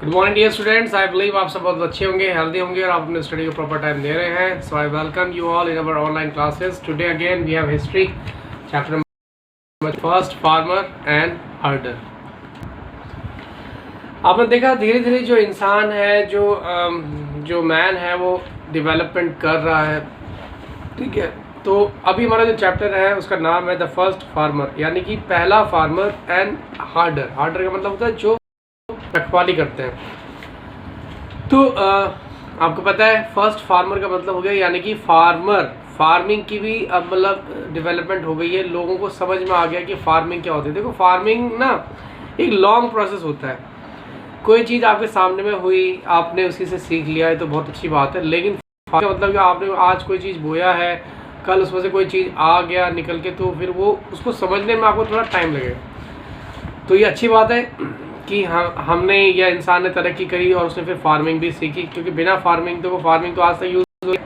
Good morning dear students, I believe आप सब बहुत अच्छे होंगे, हेल्दी होंगे और आप अपने स्टडी को प्रॉपर टाइम दे रहे हैं. So I welcome you all in our online classes. Today again we have history chapter number first, farmer and herder. आपने देखा धीरे धीरे जो इंसान है, जो मैन है, वो डेवलपमेंट कर रहा है. ठीक है, तो अभी हमारा जो चैप्टर है उसका नाम है द फर्स्ट फार्मर, यानी कि पहला फार्मर एंड हार्डर. हार्डर का मतलब होता है जो रखवाली करते हैं. तो आपको पता है फर्स्ट फार्मर का मतलब हो गया, यानी कि फार्मिंग की भी अब मतलब डेवलपमेंट हो गई है. लोगों को समझ में आ गया कि फार्मिंग क्या होती है. देखो फार्मिंग ना एक लॉन्ग प्रोसेस होता है. कोई चीज़ आपके सामने में हुई, आपने उसी से सीख लिया है तो बहुत अच्छी बात है, लेकिन का मतलब कि आपने आज कोई चीज़ बोया है, कल उसमें से कोई चीज़ आ गया निकल के, तो फिर वो उसको समझने में आपको थोड़ा टाइम लगेगा. तो ये अच्छी बात है कि हमने या इंसान ने तरक्की करी और उसने फिर फार्मिंग भी सीखी, क्योंकि बिना फार्मिंग तो आज तक यूज़ हुई.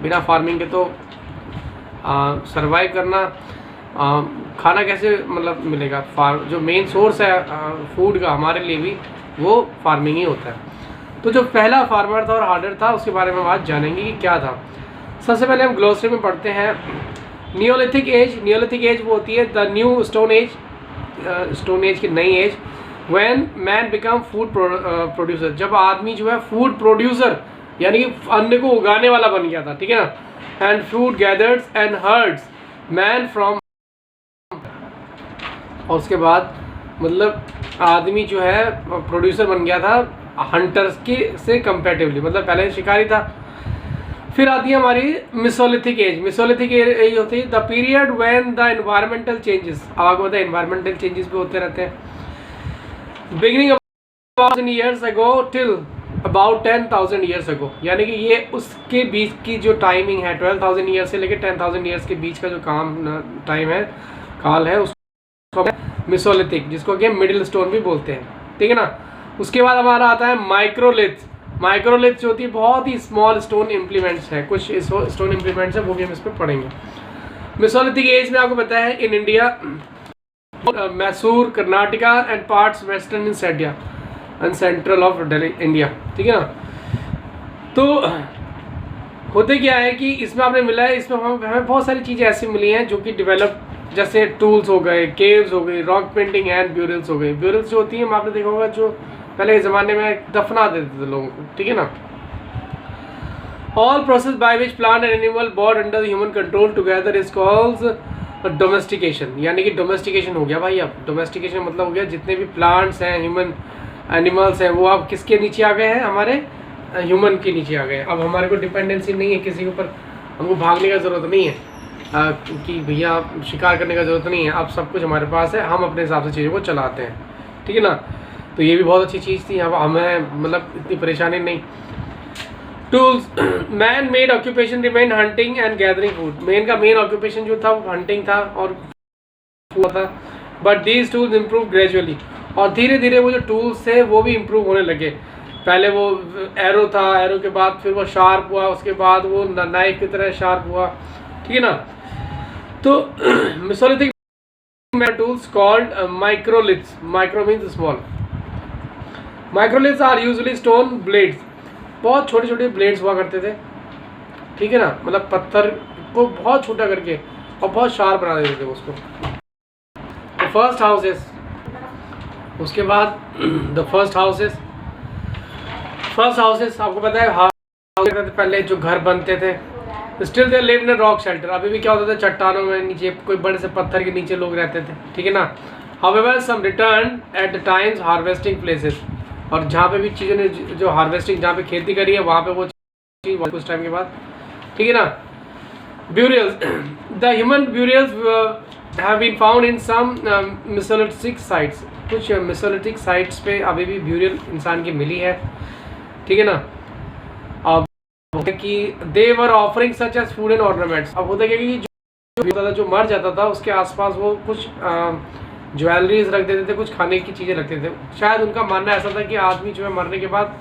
बिना फार्मिंग के तो सरवाइव करना, खाना कैसे मतलब मिलेगा. जो मेन सोर्स है फूड का हमारे लिए भी, वो फार्मिंग ही होता है. तो जो पहला फार्मर था और हार्डर था, उसके बारे में आज जानेंगे कि क्या था. सबसे पहले हम ग्लोसरी में पढ़ते हैं नियोलिथिक एज. नियोलिथिक एज वो होती है the new stone age, stone age की नई as. When man become food producer, जब आदमी जो है फूड प्रोड्यूसर यानी कि अन्न को उगाने वाला बन गया था. ठीक है ना. And food gathers and hertz man from, और उसके बाद मतलब आदमी जो है प्रोड्यूसर बन गया था हंटर्स के से कंपेरेटिवली, मतलब पहले शिकारी था. फिर आती है हमारी मिसोलिथिक एज. मिसोलिथिक एज होती है the period when the environmental changes. अब आपको पता है एनवायरमेंटल चेंजेस भी होते रहते हैं. Beginning about 1000 years ago till about 10,000 years ago, यानी कि ये उसके बीच की जो टाइमिंग है 12,000 ईयर्स से लेकर 10,000 ईयर्स के बीच का जो टाइम है, काल है, उसको मिसोलिथिक, जिसको कि मिडिल स्टोन भी बोलते हैं. ठीक है ना. उसके बाद हमारा आता है माइक्रोलिथ. माइक्रोलिथ जो होती है बहुत ही स्मॉल स्टोन इम्प्लीमेंट्स है, कुछ स्टोन इम्प्लीमेंट्स है, वो भी हम इस पर पढ़ेंगे. मिसोलिथिक एज में आपको पता है in India Mysore, Karnataka and parts western India and central of Delhi India. ठीक है ना. तो होते क्या है कि इसमें आपने मिला है, इसमें हमें बहुत सारी चीज़ें ऐसी मिली हैं जो कि डेवलप, जैसे टूल्स हो गए, केव्स हो गई, रॉक पेंटिंग एंड ब्यूरल्स हो गई. ब्यूरल्स जो होती हैं आपने देखा होगा जो पहले के ज़माने में दफना देते थे लोगों को. ठीक है ना. All process by which plant and animal brought under human control together is called domestication. यानी कि डोमेस्टिकेशन हो गया भाई. अब डोमेस्टिकेशन मतलब हो गया जितने भी प्लांट्स हैं, ह्यूमन एनिमल्स हैं, वो अब किसके नीचे आ गए हैं, हमारे ह्यूमन के नीचे आ गए. अब हमारे को डिपेंडेंसी नहीं है किसी के ऊपर, हमको भागने का ज़रूरत नहीं है कि भैया शिकार करने का ज़रूरत नहीं है. अब सब कुछ हमारे पास है, हम अपने हिसाब से चीज़ों को चलाते हैं. ठीक है ना. तो ये भी बहुत अच्छी चीज़ थी. अब हमें मतलब इतनी परेशानी नहीं. Tools. Man made occupation remain hunting and gathering food. Main occupation जो था वो हंटिंग था और फूड था. But these tools improve gradually, और धीरे धीरे वो जो टूल्स थे वो भी इम्प्रूव होने लगे. पहले वो एरो था, एरो के बाद फिर वो शार्प हुआ, उसके बाद वो नाइफ की तरह शार्प हुआ. ठीक है ना. तो mesolithic tools called microliths. Micro means small. Microliths are usually stone blades. बहुत छोटे छोटे ब्लेड्स हुआ करते थे. ठीक है ना. मतलब पत्थर को बहुत छोटा करके और बहुत शार्प बना देते थे उसको. The first houses. उसके बाद द फर्स्ट हाउसेस आपको पता है पहले जो घर बनते थे, still they live in rock shelter. अभी भी क्या होता था, चट्टानों में नीचे कोई बड़े से पत्थर के नीचे लोग रहते थे. ठीक है ना. However some return at the times harvesting places. और जहाँ पे भी चीज़ों ने जो हार्वेस्टिंग, जहाँ पे खेती करी है, वहाँ पे वो चीज़ कुछ टाइम के बाद. ठीक है ना. Burials. The human burials have been found in some mesolithic sites. कुछ मिसोलिथिक साइट्स पे अभी भी ब्यूरियल इंसान की मिली है. ठीक है ना. अब कि they were offering such as food and ornaments. अब होता क्या कि जो मर जाता था उसके आसपास वो कुछ ज्वेलरीज रख देते थे, कुछ खाने की चीज़ें रखते थे. शायद उनका मानना ऐसा था कि आदमी जो है मरने के बाद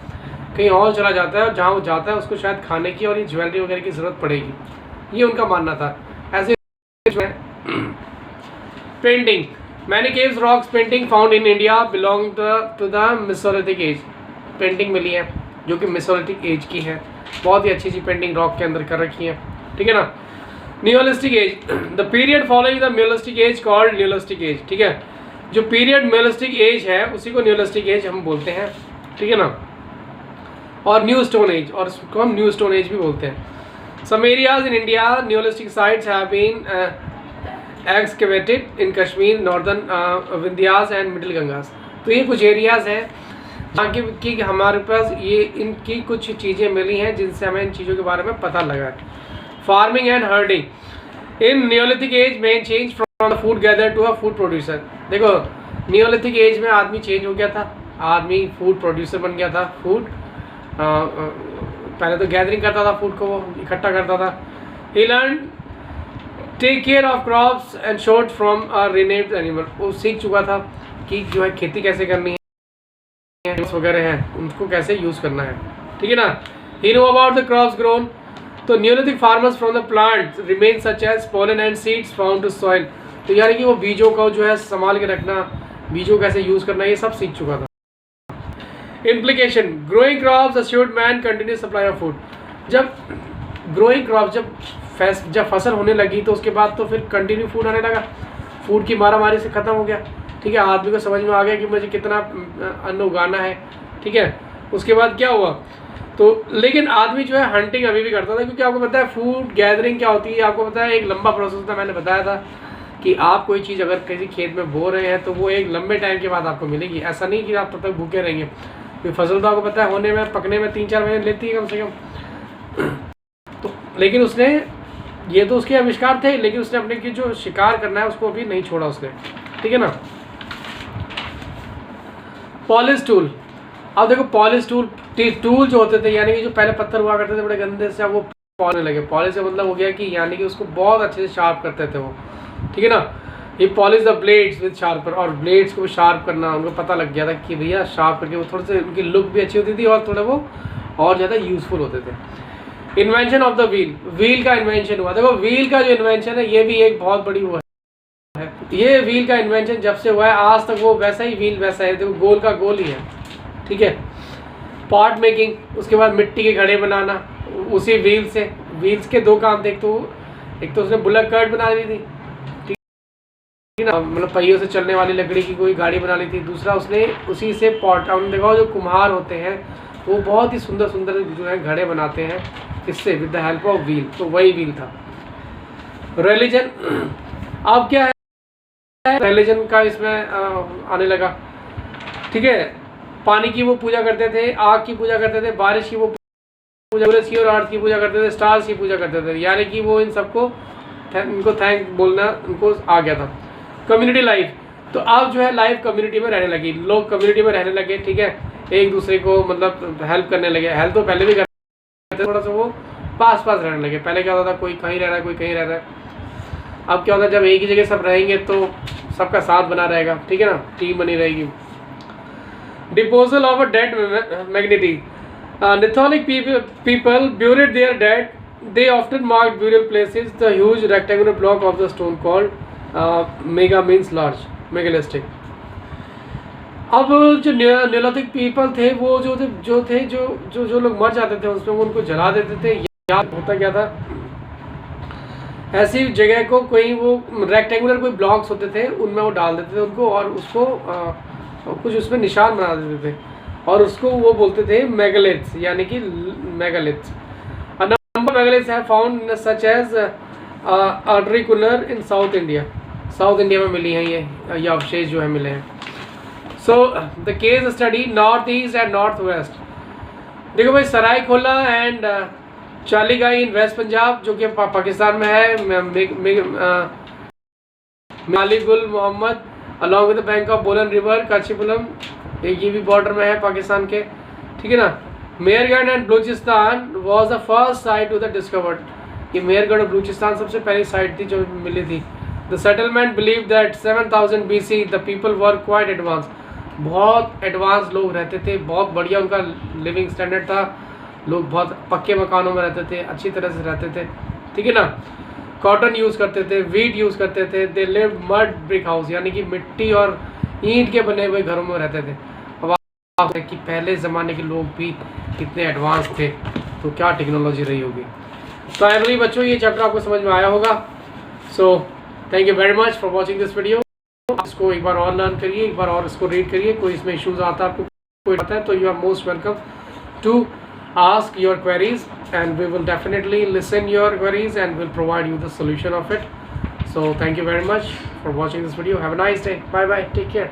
कहीं और चला जाता है, और जहाँ वो जाता है उसको शायद खाने की और ये ज्वेलरी वगैरह की ज़रूरत पड़ेगी. ये उनका मानना था. ऐसे painting. Many caves rocks painting found in India belong to the Mesolithic age. Painting मिली है जो कि मेसोलिथिक एज की है, बहुत ही अच्छी पेंटिंग रॉक के अंदर कर रखी है, ठीक है ना। Neolithic age, the period following the neolithic age called neolithic age, ठीक है। जो पीरियड नियोलिथिक एज है उसी को नियोलिथिक एज हम बोलते हैं, ठीक है ना। और न्यू स्टोन एज, और इसको हम न्यू स्टोन एज भी बोलते हैं। Some areas in India Neolithic sites have been excavated in Kashmir, northern Vindhyas and middle Gangas. तो ये कुछ एरियाज हैं जहाँ की हमारे पास ये इनकी कुछ चीज़ें मिली हैं जिनसे हमें इन चीज़ों के बारे में पता लगा। Farming and herding in neolithic age main change from the food gather to a food producer. देखो नियोलिथिक एज में आदमी चेंज हो गया था, आदमी फूड प्रोड्यूसर बन गया था। फूड पहले तो गैदरिंग करता था, फूड को वो इकट्ठा करता था। He learn take care of crops and shot from a renamed animal. वो सीख चुका था कि जो है खेती कैसे करनी है, वगैरह हैं उनको कैसे यूज़ करना है, ठीक है ना। He know about the crops grown. तो Neolithic farmers from the plant remain such as pollen and seeds found to soil. तो यानी कि वो बीजों को जो है संभाल के रखना, बीजों कैसे यूज़ करना, ये सब सीख चुका था। Implication, growing crops assured man continuous supply of food. जब ग्रोइंग क्रॉप जब फसल होने लगी तो उसके बाद तो फिर कंटिन्यू फूड आने लगा, फूड की मारामारी से ख़त्म हो गया, ठीक है। आदमी को समझ में आ गया कि मुझे कितना अन्न उगाना है, ठीक है। उसके बाद क्या हुआ, तो लेकिन आदमी जो है हंटिंग अभी भी करता था, क्योंकि आपको पता है फूड गैदरिंग क्या होती है, आपको पता है एक लंबा प्रोसेस था। मैंने बताया था कि आप कोई चीज़ अगर किसी खेत में बो रहे हैं तो वो एक लंबे टाइम के बाद आपको मिलेगी, ऐसा नहीं कि आप तब तक भूखे रहेंगे। क्योंकि फसल तो आपको पता है होने में, पकने में 3-4 महीने लेती है कम से कम। तो लेकिन उसने, ये तो उसके आविष्कार थे, लेकिन उसने अपने की जो शिकार करना है उसको अभी नहीं छोड़ा उसने, ठीक है ना। पॉलिश टूल, अब देखो पॉलिश टूल जो होते थे, यानी कि जो पहले पत्थर हुआ करते थे बड़े गंदे से, अब वो पॉलिश लगे। पॉलिश का मतलब हो गया कि यानी कि उसको बहुत अच्छे से शार्प करते थे वो, ठीक है ना। ये polish the blades with sharper, और ब्लेड्स को शार्प करना उनको पता लग गया था कि भैया शार्प करके वो थोड़े से उनकी लुक भी अच्छी होती थी और थोड़े वो और ज़्यादा यूजफुल होते थे। Invention of the wheel, wheel का इन्वेंशन हुआ। देखो व्हील का जो इन्वेंशन है ये भी एक बहुत बड़ी हुआ है। ये व्हील का इन्वेंशन जब से हुआ है आज तक वो वैसा ही व्हील वैसा है, देखो गोल का गोल ही है, ठीक है। पॉट मेकिंग, उसके बाद मिट्टी के घड़े बनाना उसी व्हील से। व्हील्स के 2 काम थे, एक तो उसने बुलक कार्ट बना ली थी, ठीक है ना, मतलब पहियों से चलने वाली लकड़ी की कोई गाड़ी बना ली थी। दूसरा उसने उसी से पॉट, हमने देखा जो कुम्हार होते हैं वो बहुत ही सुंदर सुंदर जो है घड़े बनाते हैं इससे, with the help of wheel. तो वही व्हील था। रिलीजन, अब क्या है, रिलीजन का इसमें आने लगा, ठीक है। पानी की वो पूजा करते थे, आग की पूजा करते थे, बारिश की वो पूजा, सूरज की और अर्थ की पूजा करते थे, स्टार्स की पूजा करते थे, यानी कि वो इन सबको इनको थैंक बोलना उनको आ गया था। कम्युनिटी लाइफ, तो अब जो है लाइफ कम्युनिटी में रहने लगी, लोग कम्युनिटी में रहने लगे, ठीक है। एक दूसरे को मतलब हेल्प करने लगे। हेल्प तो पहले भी करते थे, थोड़ा सा वो पास रहने लगे। पहले क्या होता था, कोई कहीं रह रहा है, कोई कहीं रह रहा है। अब क्या होता है, जब एक ही जगह सब रहेंगे तो सबका साथ बना रहेगा, ठीक है ना, टीम बनी रहेगी। डिपोजल ऑफ अ डेड मैग्नेटी, Neolithic people buried their dead. They often marked burial places. The huge rectangular block of the stone called mega means large, megalithic. अब जो नियोलिथिक पीपल थे वो जो लोग मर जाते थे उसमें वो उनको जला देते थे। या होता क्या था, ऐसी जगह को कोई वो रेक्टेंगुलर कोई ब्लॉक्स होते थे उनमें वो डाल देते थे उनको, और उसको कुछ उसमें निशान बना देते थे, और उसको वो बोलते थे मेगालिथ्स, यानी कि megaliths. A number megaliths have found such as articular in South India. South India में मिली हैं ये अवशेष जो है मिले हैं। So the case study North East and North West. देखो भाई, Sarai Khola and Ghaligai in west Punjab जो कि पाकिस्तान में है, मालिगुल Mohammad along with the bank of Bolan river, काचीपुलम ये भी बॉर्डर में है पाकिस्तान के, ठीक है ना। Mehrgarh and Baluchistan was the first site to the discovered. ये मेहरगढ़ और बलूचिस्तान सबसे पहली साइट थी जो मिली थी। The settlement believe that 7000 BC the people were quite advance. बहुत एडवांस लोग रहते थे, बहुत बढ़िया उनका लिविंग स्टैंडर्ड था। लोग बहुत पक्के मकानों में रहते थे, अच्छी तरह से रहते थे, ठीक है ना। कॉटन यूज़ करते थे, वीट यूज़ करते थे। They lived mud brick house, यानी कि मिट्टी और ईंट के बने हुए घरों में रहते थे। कि पहले ज़माने के लोग भी कितने एडवांस थे, तो क्या टेक्नोलॉजी रही होगी। तो आई बिलीव बच्चों ये चैप्टर आपको समझ में आया होगा। So thank you very much for watching this video. इसको एक बार और लर्न करिए, एक बार और इसको रीड करिए। कोई इसमें इश्यूज आता है, आपको कोई आता है, तो you are most welcome to ask your queries and we will definitely listen your queries and will provide you the solution of it. So thank you very much for watching this video. Have a nice day. Bye bye. Take care.